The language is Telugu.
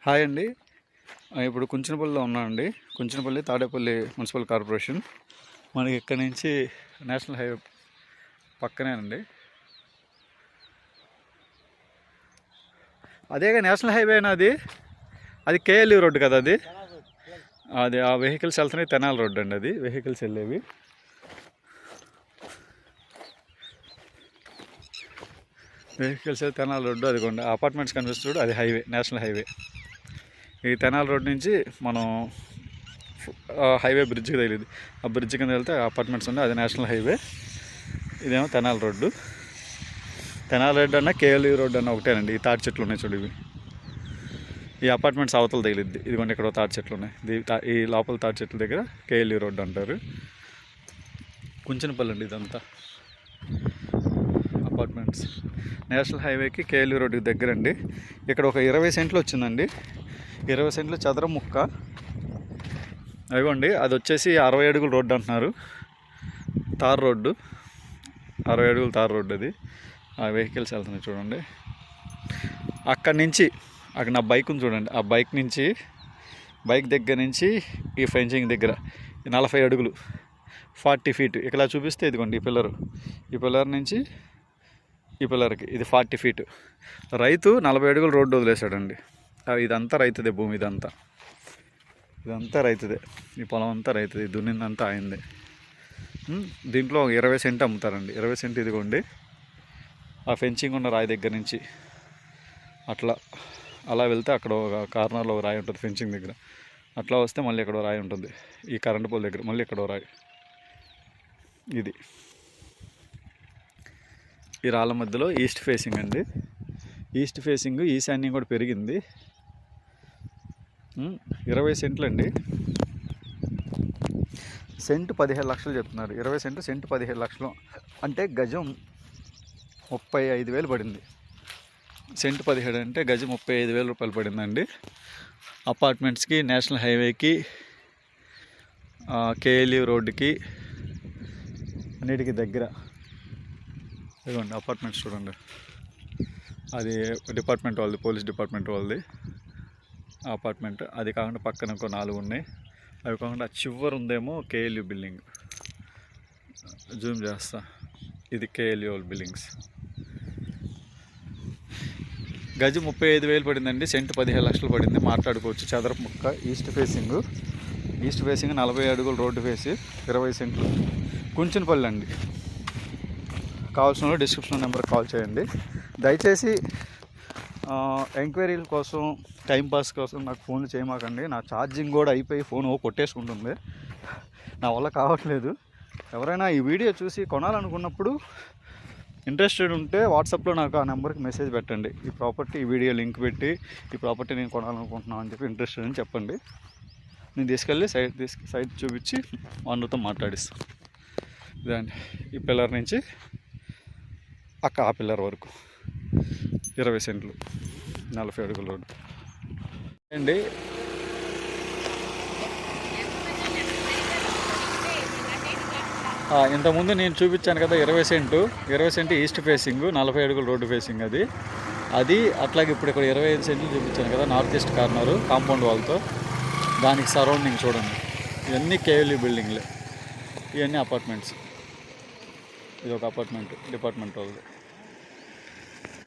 హాయ్ అండి. ఇప్పుడు కుంచనపల్లిలో ఉన్నామండి. Kunchanapalli Tadepalli municipal corporation. మనకి ఇక్కడి నుంచి నేషనల్ హైవే పక్కనేనండి. అదేగా నేషనల్ హైవేనా అది? అది కేఎల్యూ రోడ్డు కదా అది? అది ఆ వెహికల్స్ వెళ్తున్నాయి. తెనాలి రోడ్డు అండి అది, వెహికల్స్ వెళ్ళేవి. Vehicles Tenali road. అదిగోండి అపార్ట్మెంట్స్ కనిపిస్తుంది, అది హైవే, నేషనల్ హైవే. ఈ తెనాలి రోడ్ నుంచి మనం హైవే బ్రిడ్జ్కి తగిలింది. ఆ బ్రిడ్జ్ కింద వెళ్తే అపార్ట్మెంట్స్ ఉన్నాయి, అది నేషనల్ హైవే. ఇదేమో తెనాలి రోడ్డు. తెనాలి రోడ్డు అన్న కేఎల్యూ రోడ్డు అన్న ఒకటేనండి. ఈ తాటి చెట్లు ఉన్నాయి చూడు, ఇవి ఈ అపార్ట్మెంట్స్ అవతల తగిలిద్ది. ఇదిగోండి ఇక్కడ తాటి చెట్లు ఉన్నాయి. ఈ లోపల తాటి చెట్ల దగ్గర కేఎల్యూ రోడ్డు అంటారు. కుంచనపల్లి అండి ఇదంతా అపార్ట్మెంట్స్. నేషనల్ హైవేకి కేఎల్యూ రోడ్డుకి దగ్గర అండి. ఇక్కడ ఒక 20 సెంట్లు వచ్చిందండి. 20 సెంట్లు చదరం ముక్క. అదిగోండి అది వచ్చేసి 60 అడుగుల రోడ్డు అంటున్నారు. తార్ రోడ్డు, 60 అడుగుల తార్ రోడ్డు అది. ఆ వెహికల్స్ వెళ్తున్నాయి చూడండి. అక్కడి నుంచి అక్కడ నా బైక్ ఉంది చూడండి, ఆ బైక్ నుంచి, బైక్ దగ్గర నుంచి ఈ ఫెన్సింగ్ దగ్గర 40 అడుగులు, 40 ఫీట్. ఇక్కడ చూపిస్తే ఇదిగోండి ఈ పిల్లరు, ఈ పిల్లర్ నుంచి ఈ పిల్లర్కి ఇది 40 ఫీట్. రైతు 40 అడుగులు రోడ్డు వదిలేశాడండి. ఇదంతా రైతుదే, భూమి ఇదంతా రైతుదే. ఈ పొలం అంతా రైతుది, దున్నిందంతా అయిందే. దీంట్లో 20 సెంట్ అమ్ముతారండి. 20 సెంట్ ఇదిగోండి. ఆ ఫెన్సింగ్ ఉన్న రాయి దగ్గర నుంచి అలా వెళ్తే అక్కడ ఒక కార్నర్లో ఒక రాయి ఉంటుంది ఫెన్సింగ్ దగ్గర. అట్లా వస్తే మళ్ళీ ఎక్కడో రాయి ఉంటుంది. ఈ కరెంటు పోల్ దగ్గర మళ్ళీ ఎక్కడో రాయి. ఇది ఈ రాళ్ళ మధ్యలో ఈస్ట్ ఫేసింగ్ అండి. ఈస్ట్ ఫేసింగ్, ఈశాన్యం కూడా పెరిగింది. 20 సెంట్లు అండి. సెంటు 15 లక్షలు చెప్తున్నారు. 20 సెంటు, సెంటు 15 లక్షలు అంటే గజం 35,000 పడింది. సెంటు 17 అంటే గజం 35,000 రూపాయలు పడిందండి. అపార్ట్మెంట్స్కి, నేషనల్ హైవేకి, కేఎల్యూ రోడ్డుకి, అన్నిటికీ దగ్గర. ఇదిగోండి అపార్ట్మెంట్స్ చూడండి. అది డిపార్ట్మెంట్ వాళ్ళది, పోలీస్ డిపార్ట్మెంట్ వాళ్ళది అపార్ట్మెంట్. అది కాకుండా పక్కన ఇంకో 4 ఉన్నాయి. అవి కాకుండా చివరి ఉందేమో కేఎల్యూ బిల్డింగ్. జూమ్ చేస్తా, ఇది కేఎల్యూ బిల్డింగ్స్. గజం 35,000 పడిందండి. సెంటు 15 లక్షలు పడింది. మాట్లాడుకోవచ్చు. చదరపు ముక్క. ఈస్ట్ ఫేసింగ్ 40 అడుగులు రోడ్డు వేసి 20 సెంట్లు. కుంచనపల్లి అండి. కావాల్సిన వాళ్ళు డిస్క్రిప్షన్ నెంబర్కి కాల్ చేయండి. దయచేసి ఎంక్వైరీల కోసం, టైంపాస్ కోసం నాకు ఫోన్లు చేయమాకండి. నా ఛార్జింగ్ కూడా అయిపోయి ఫోన్ కొట్టేసుకుంటుంది. నా వల్ల కావట్లేదు. ఎవరైనా ఈ వీడియో చూసి కొనాలనుకున్నప్పుడు ఇంట్రెస్టెడ్ ఉంటే వాట్సాప్లో నాకు ఆ నెంబర్కి మెసేజ్ పెట్టండి. ఈ ప్రాపర్టీ, ఈ వీడియో లింక్ పెట్టి, ఈ ప్రాపర్టీ నేను కొనాలనుకుంటున్నాను అని చెప్పి ఇంట్రెస్టెడ్ అని చెప్పండి. నేను తీసుకెళ్ళి సైట్ చూపించి వాళ్ళతో మాట్లాడిస్తాను. ఇదండి ఈ పిల్లర్ నుంచి ఆ పిల్లర్ వరకు 20 సెంట్లు, 40 అడుగుల రోడ్డు అండి. ఇంతకుముందు నేను చూపించాను కదా 20 సెంటు ఈస్ట్ ఫేసింగ్, 40 అడుగుల రోడ్డు ఫేసింగ్ అది అట్లాగే ఇప్పుడు ఇక్కడ 25 సెంట్లు చూపించాను కదా నార్త్ ఈస్ట్ కార్నరు కాంపౌండ్ వాల్తో. దానికి సరౌండింగ్ చూడండి, ఇవన్నీ కేఎల్యూ బిల్డింగ్లే, ఇవన్నీ అపార్ట్మెంట్స్. ఇది ఒక అపార్ట్మెంట్, డిపార్ట్మెంట్ వాళ్ళది.